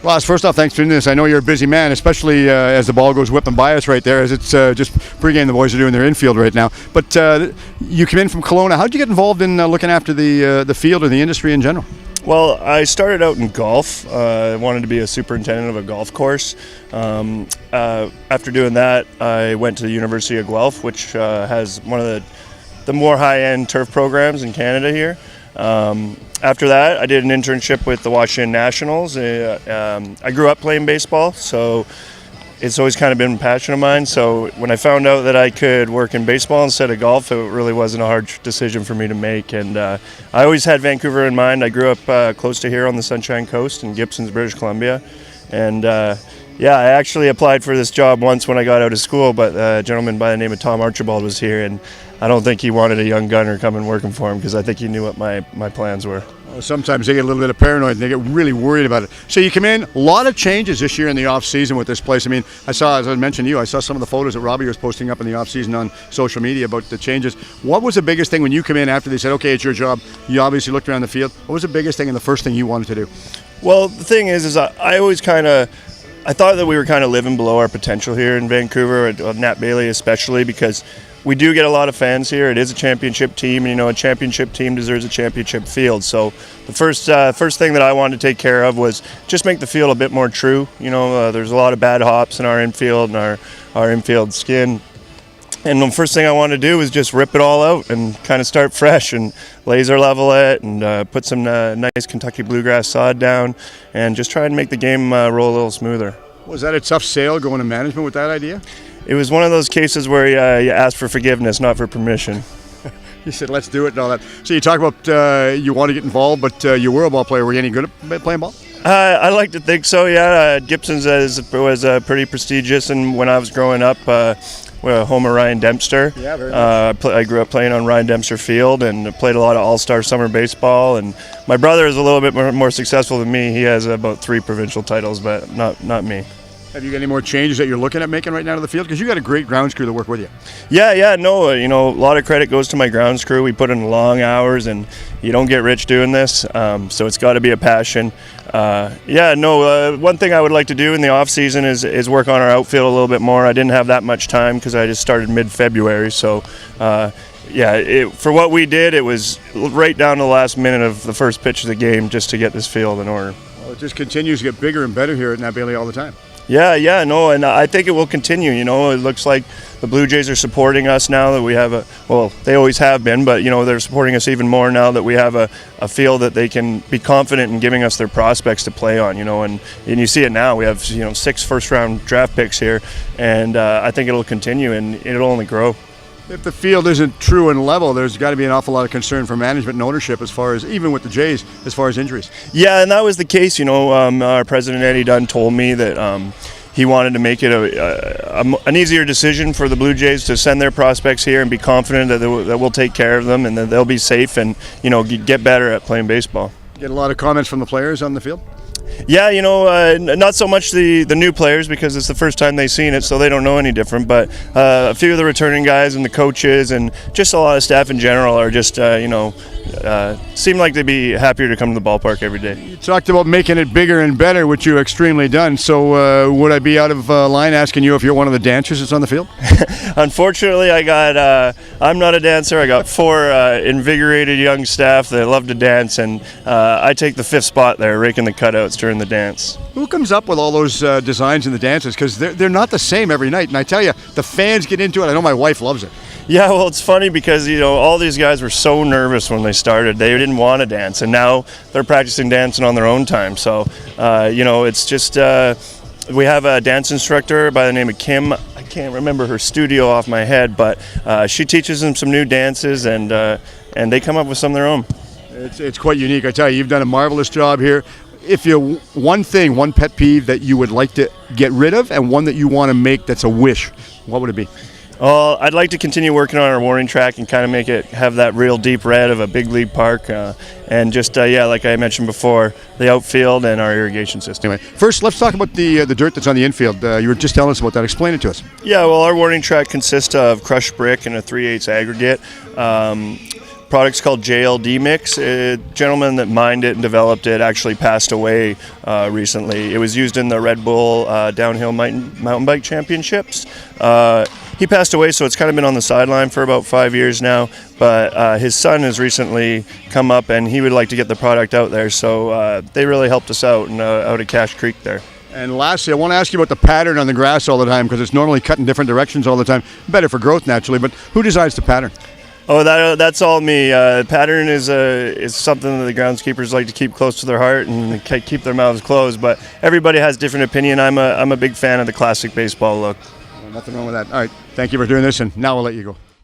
Ross, first off, thanks for doing this. I know you're a busy man, especially as the ball goes whipping by us right there, as it's just pregame the boys are doing their infield right now. But you come in from Kelowna. How did you get involved in looking after the field or the industry in general? Well, I started out in golf. I wanted to be a superintendent of a golf course. After doing that, I went to the University of Guelph, which has one of the more high-end turf programs in Canada here. After that, I did an internship with the Washington Nationals. I grew up playing baseball, so it's always kind of been a passion of mine. So when I found out that I could work in baseball instead of golf, it really wasn't a hard decision for me to make. And I always had Vancouver in mind. I grew up close to here on the Sunshine Coast in Gibsons, British Columbia. And yeah, I actually applied for this job once when I got out of school, but a gentleman by the name of Tom Archibald was here, and I don't think he wanted a young gunner coming working for him because I think he knew what my plans were. Well, sometimes they get a little bit of paranoid and they get really worried about it. So you come in, a lot of changes this year in the off season with this place. I mean, as I mentioned to you, I saw some of the photos that Robbie was posting up in the off season on social media about the changes. What was the biggest thing when you come in after they said, okay, it's your job? You obviously looked around the field. What was the biggest thing and the first thing you wanted to do? Well, the thing is I always I thought that we were kind of living below our potential here in Vancouver, at Nat Bailey especially, because we do get a lot of fans here. It is a championship team, and you know, a championship team deserves a championship field. So the first thing that I wanted to take care of was just make the field a bit more true. You know, there's a lot of bad hops in our infield and our infield skin. And the first thing I wanted to do was just rip it all out and kind of start fresh and laser level it and put some nice Kentucky bluegrass sod down and just try and make the game roll a little smoother. Was that a tough sale going to management with that idea? It was one of those cases where you asked for forgiveness, not for permission. You said, let's do it and all that. So you talk about you want to get involved, but you were a ball player. Were you any good at playing ball? I like to think so, yeah. Gibson's was pretty prestigious, and when I was growing up, we're home of Ryan Dempster. Yeah, very nice. I grew up playing on Ryan Dempster Field and played a lot of all-star summer baseball. And my brother is a little bit more successful than me. He has about 3 provincial titles, but not me. Have you got any more changes that you're looking at making right now to the field? Because you got a great grounds crew to work with you. Yeah, no, you know, a lot of credit goes to my grounds crew. We put in long hours, and you don't get rich doing this, so it's got to be a passion. One thing I would like to do in the off season is work on our outfield a little bit more. I didn't have that much time because I just started mid-February, so for what we did, it was right down to the last minute of the first pitch of the game just to get this field in order. Well, it just continues to get bigger and better here at Nat Bailey all the time. Yeah, no, and I think it will continue. You know, it looks like the Blue Jays are supporting us now that we have they always have been, but you know, they're supporting us even more now that we have a field that they can be confident in giving us their prospects to play on. You know, and you see it now. We have 6 first-round draft picks here, and I think it'll continue and it'll only grow. If the field isn't true and level, there's got to be an awful lot of concern for management and ownership as far as, even with the Jays, as far as injuries. Yeah, and that was the case. You know, our president, Eddie Dunn, told me that he wanted to make it an easier decision for the Blue Jays to send their prospects here and be confident that we'll take care of them and that they'll be safe and, you know, get better at playing baseball. Get a lot of comments from the players on the field? Yeah, you know, not so much the new players because it's the first time they've seen it, so they don't know any different. But a few of the returning guys and the coaches and just a lot of staff in general are just, seem like they'd be happier to come to the ballpark every day. You talked about making it bigger and better, which you've extremely done. So would I be out of line asking you if you're one of the dancers that's on the field? Unfortunately, I'm not a dancer. I got 4 invigorated young staff that love to dance, and I take the 5th spot there, raking the cutouts during the dance. Who comes up with all those designs and the dances? Because they're not the same every night. And I tell you, the fans get into it. I know my wife loves it. Yeah, well, it's funny because, you know, all these guys were so nervous when they started. They didn't want to dance, and now they're practicing dancing on their own time. So, it's just we have a dance instructor by the name of Kim. I can't remember her studio off my head, but she teaches them some new dances, and they come up with some of their own. It's quite unique. I tell you, you've done a marvelous job here. If you one pet peeve that you would like to get rid of and one that you want to make that's a wish, what would it be? Well, I'd like to continue working on our warning track and kind of make it have that real deep red of a big league park, and just like I mentioned before, the outfield and our irrigation system. Anyway, first let's talk about the dirt that's on the infield. You were just telling us about that. Explain it to us. Yeah, well, our warning track consists of crushed brick and a 3/8 aggregate. product's called JLD Mix. A gentleman that mined it and developed it actually passed away recently. It was used in the Red Bull downhill mountain bike championships. He passed away, so it's kind of been on the sideline for about 5 years now, but his son has recently come up and he would like to get the product out there, so they really helped us out out at Cache Creek there. And lastly, I want to ask you about the pattern on the grass all the time, because it's normally cut in different directions all the time. Better for growth, naturally, but who decides the pattern? Oh, that's all me. Pattern is something that the groundskeepers like to keep close to their heart and keep their mouths closed, but everybody has different opinion. I'm a big fan of the classic baseball look. Well, nothing wrong with that. All right, thank you for doing this, and now I'll let you go.